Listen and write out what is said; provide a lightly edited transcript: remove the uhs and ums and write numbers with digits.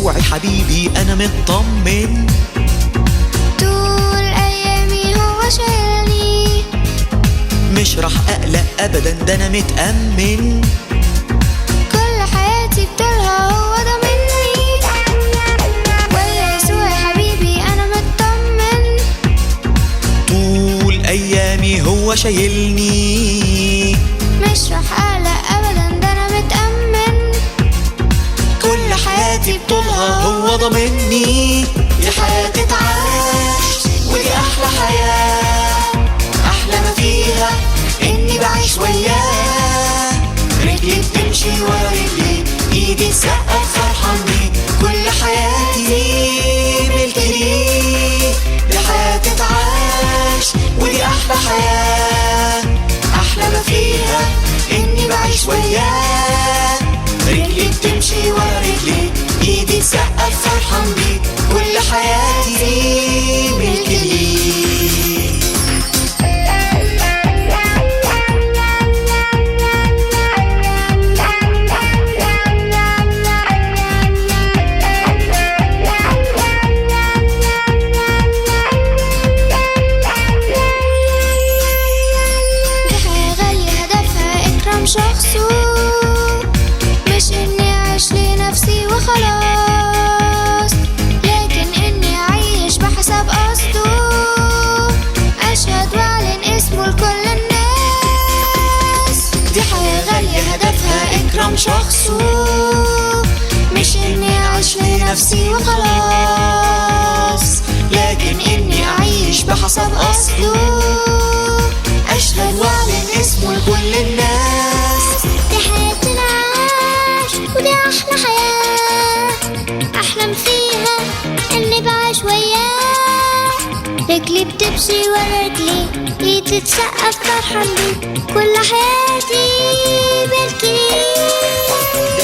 يسوع حبيبي أنا مطمن. طول أيامي هو شايلني، مش راح أقلق أبدا ده أنا متأمن. كل حياتي بطولها هو ضامني، ويا يسوع حبيبي أنا مطمن. طول أيامي هو شايلني، مش راح أقلق أبدا ده أنا متأمن. كل حياتي بطولها هو ضامني. دي حياة تتعاش ودي أحلى حياة، أحلى ما فيها إني بعيش وياه. رجلي بتمشي ورا رجلي، إيدي تسقف فرحان بيه. كل حياتي ملك ليه. دي حياة تتعاش ودي أحلى حياة، أحلى ما فيها إني بعيش وياه. رجلي بتمشي ورا رجلي، ايدي تسقف فرحان بيه. كل حياتي ملك ليه. دي حياة غالية هدفها إكرام شخصه، مش إني أعيش لنفسي وخلاص، لكن إني أعيش بحسب قصده. أشهد وأعلن اسمه لكل الناس. دي حياة غالية هدفها إكرام شخصه، مش إني أعيش لنفسي وخلاص، لكن إني أعيش بحسب قصده. أشهد وأعلن اسمه لكل الناس. دي حياة تنعاش ودي أحلى حياة، أحلم فيها إني بعيش وياه. رجلي بتمشي ورا رجلي، إيدي تسقف فرحان بيه. كل حياتي ملك ليه.